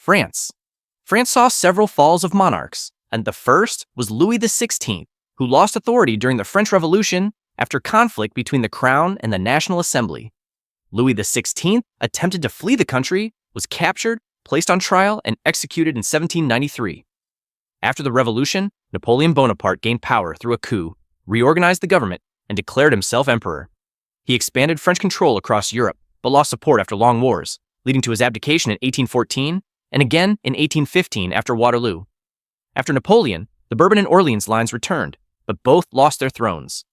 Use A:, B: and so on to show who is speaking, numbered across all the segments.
A: France. France saw several falls of monarchs, and the first was Louis XVI, who lost authority during the French Revolution after conflict between the Crown and the National Assembly. Louis XVI attempted to flee the country, was captured, placed on trial, and executed in 1793. After the revolution, Napoleon Bonaparte gained power through a coup, reorganized the government, and declared himself emperor. He expanded French control across Europe, but lost support after long wars, leading to his abdication in 1814 and again in 1815 after Waterloo. After Napoleon, the Bourbon and Orleans lines returned, but both lost their thrones.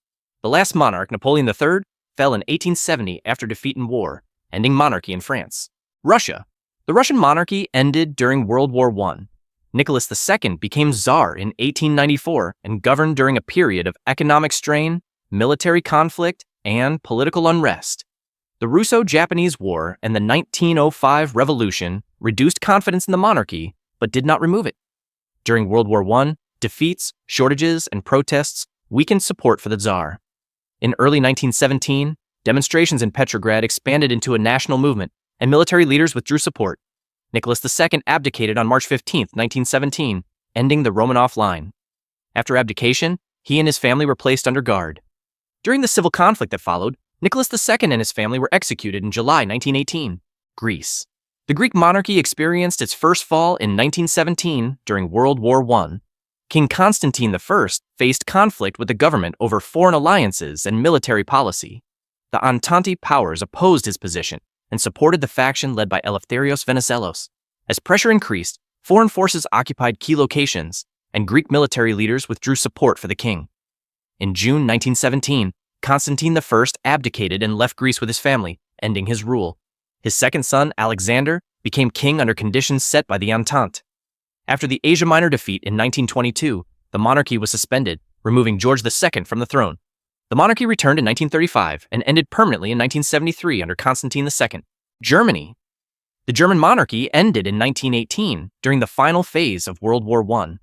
A: The last monarch, Napoleon III, fell in 1870 after defeat in war, ending monarchy in France. Russia. The Russian monarchy ended during World War I. Nicholas II became Tsar in 1894 and governed during a period of economic strain, military conflict, and political unrest. The Russo-Japanese War and the 1905 Revolution reduced confidence in the monarchy, but did not remove it. During World War I, defeats, shortages, and protests weakened support for the Tsar. In early 1917, demonstrations in Petrograd expanded into a national movement, and military leaders withdrew support. Nicholas II abdicated on March 15, 1917, ending the Romanov line. After abdication, he and his family were placed under guard. During the civil conflict that followed, Nicholas II and his family were executed in July 1918. Greece. The Greek monarchy experienced its first fall in 1917 during World War I. King Constantine I faced conflict with the government over foreign alliances and military policy. The Entente powers opposed his position and supported the faction led by Eleftherios Venizelos. As pressure increased, foreign forces occupied key locations, and Greek military leaders withdrew support for the king. In June 1917, Constantine I abdicated and left Greece with his family, ending his rule. His second son, Alexander, became king under conditions set by the Entente. After the Asia Minor defeat in 1922, the monarchy was suspended, removing George II from the throne. The monarchy returned in 1935 and ended permanently in 1973 under Constantine II. Germany. The German monarchy ended in 1918 during the final phase of World War I.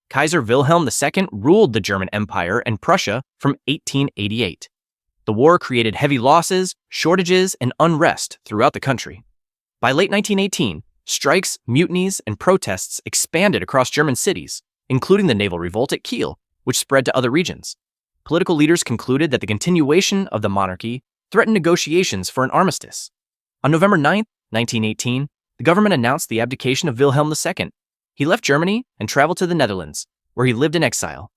A: Kaiser Wilhelm II ruled the German Empire and Prussia from 1888. The war created heavy losses, shortages, and unrest throughout the country. By late 1918, strikes, mutinies, and protests expanded across German cities, including the naval revolt at Kiel, which spread to other regions. Political leaders concluded that the continuation of the monarchy threatened negotiations for an armistice. On November 9, 1918, the government announced the abdication of Wilhelm II. He left Germany and traveled to the Netherlands, where he lived in exile.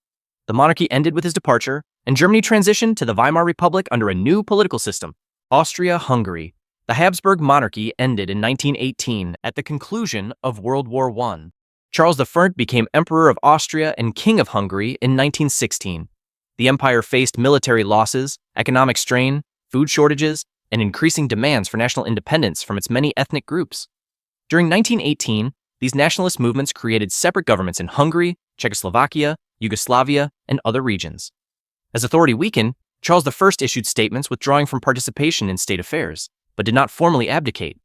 A: The monarchy ended with his departure, and Germany transitioned to the Weimar Republic under a new political system, Austria-Hungary. The Habsburg monarchy ended in 1918 at the conclusion of World War I. Charles I became Emperor of Austria and King of Hungary in 1916. The empire faced military losses, economic strain, food shortages, and increasing demands for national independence from its many ethnic groups. During 1918, these nationalist movements created separate governments in Hungary, Czechoslovakia, Yugoslavia, and other regions. As authority weakened, Charles I issued statements withdrawing from participation in state affairs, but did not formally abdicate.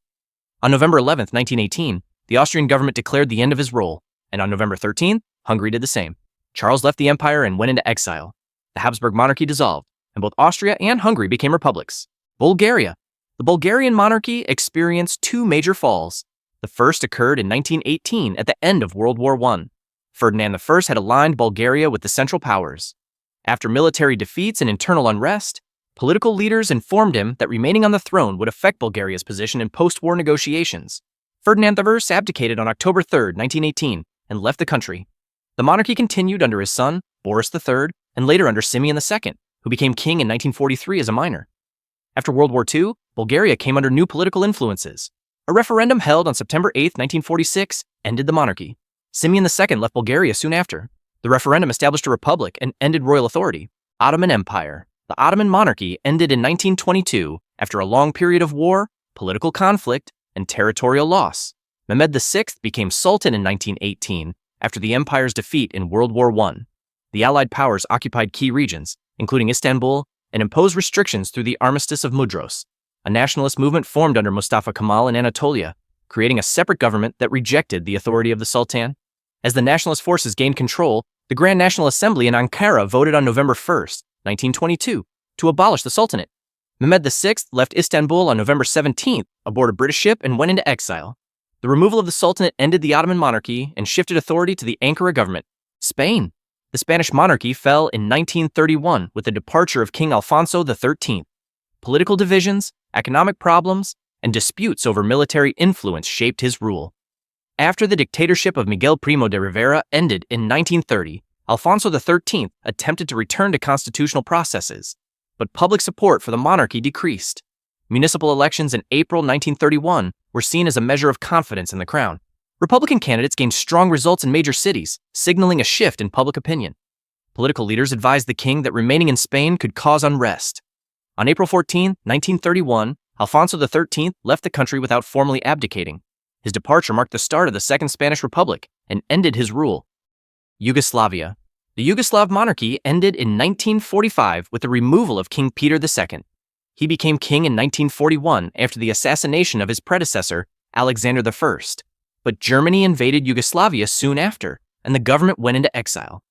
A: On November 11, 1918, the Austrian government declared the end of his role, and on November 13, Hungary did the same. Charles left the empire and went into exile. The Habsburg monarchy dissolved, and both Austria and Hungary became republics. Bulgaria. The Bulgarian monarchy experienced two major falls. The first occurred in 1918 at the end of World War I. Ferdinand I had aligned Bulgaria with the Central Powers. After military defeats and internal unrest, political leaders informed him that remaining on the throne would affect Bulgaria's position in post-war negotiations. Ferdinand I abdicated on October 3, 1918, and left the country. The monarchy continued under his son, Boris III, and later under Simeon II, who became king in 1943 as a minor. After World War II, Bulgaria came under new political influences. A referendum held on September 8, 1946, ended the monarchy. Simeon II left Bulgaria soon after. The referendum established a republic and ended royal authority. Ottoman Empire. The Ottoman monarchy ended in 1922 after a long period of war, political conflict, and territorial loss. Mehmed VI became Sultan in 1918 after the empire's defeat in World War I. The Allied powers occupied key regions, including Istanbul, and imposed restrictions through the Armistice of Mudros. A nationalist movement formed under Mustafa Kemal in Anatolia, creating a separate government that rejected the authority of the Sultan. As the nationalist forces gained control, the Grand National Assembly in Ankara voted on November 1, 1922, to abolish the Sultanate. Mehmed VI left Istanbul on November 17 aboard a British ship and went into exile. The removal of the Sultanate ended the Ottoman monarchy and shifted authority to the Ankara government. Spain. The Spanish monarchy fell in 1931 with the departure of King Alfonso XIII. Political divisions, economic problems, and disputes over military influence shaped his rule. After the dictatorship of Miguel Primo de Rivera ended in 1930, Alfonso XIII attempted to return to constitutional processes, but public support for the monarchy decreased. Municipal elections in April 1931 were seen as a measure of confidence in the crown. Republican candidates gained strong results in major cities, signaling a shift in public opinion. Political leaders advised the king that remaining in Spain could cause unrest. On April 14, 1931, Alfonso XIII left the country without formally abdicating. His departure marked the start of the Second Spanish Republic and ended his rule. Yugoslavia. The Yugoslav monarchy ended in 1945 with the removal of King Peter II. He became king in 1941 after the assassination of his predecessor, Alexander I. But Germany invaded Yugoslavia soon after, and the government went into exile.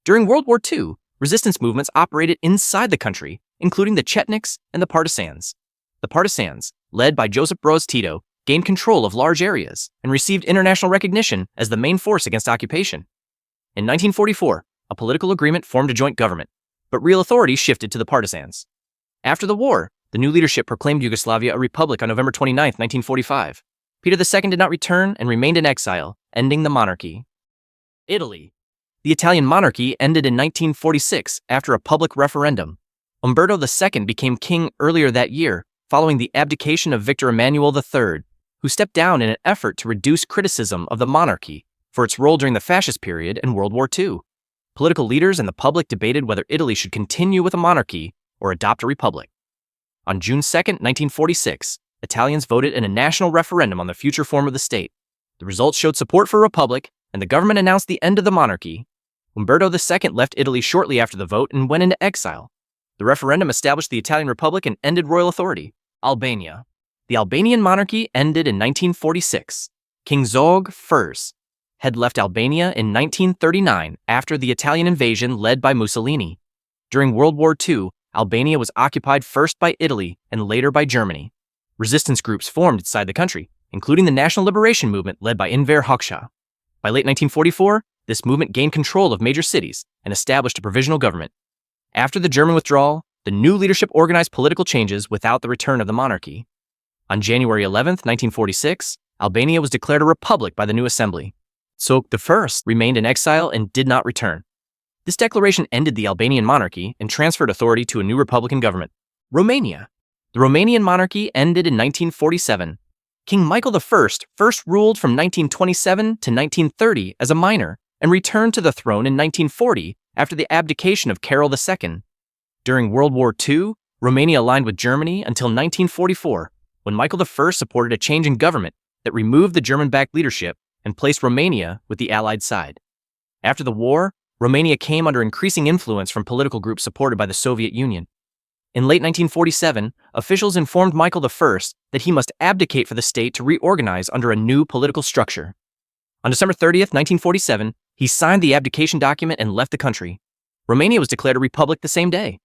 A: During World War II, resistance movements operated inside the country, including the Chetniks and the Partisans. The Partisans, led by Josip Broz Tito, gained control of large areas and received international recognition as the main force against occupation. In 1944, a political agreement formed a joint government, but real authority shifted to the Partisans. After the war, the new leadership proclaimed Yugoslavia a republic on November 29, 1945. Peter II did not return and remained in exile, ending the monarchy. Italy. The Italian monarchy ended in 1946 after a public referendum. Umberto II became king earlier that year, following the abdication of Victor Emmanuel III, who stepped down in an effort to reduce criticism of the monarchy for its role during the fascist period and World War II. Political leaders and the public debated whether Italy should continue with a monarchy or adopt a republic. On June 2, 1946, Italians voted in a national referendum on the future form of the state. The results showed support for a republic, and the government announced the end of the monarchy. Umberto II left Italy shortly after the vote and went into exile. The referendum established the Italian Republic and ended royal authority. Albania. The Albanian monarchy ended in 1946. King Zog I had left Albania in 1939 after the Italian invasion led by Mussolini. During World War II, Albania was occupied first by Italy and later by Germany. Resistance groups formed inside the country, including the National Liberation Movement led by Enver Hoxha. By late 1944, this movement gained control of major cities and established a provisional government. After the German withdrawal, the new leadership organized political changes without the return of the monarchy. On January 11, 1946, Albania was declared a republic by the new assembly. Zog I remained in exile and did not return. This declaration ended the Albanian monarchy and transferred authority to a new republican government. Romania. The Romanian monarchy ended in 1947. King Michael I first ruled from 1927 to 1930 as a minor and returned to the throne in 1940 after the abdication of Carol II. During World War II, Romania aligned with Germany until 1944, when Michael I supported a change in government that removed the German-backed leadership and placed Romania with the Allied side. After the war, Romania came under increasing influence from political groups supported by the Soviet Union. In late 1947, officials informed Michael I that he must abdicate for the state to reorganize under a new political structure. On December 30, 1947, he signed the abdication document and left the country. Romania was declared a republic the same day.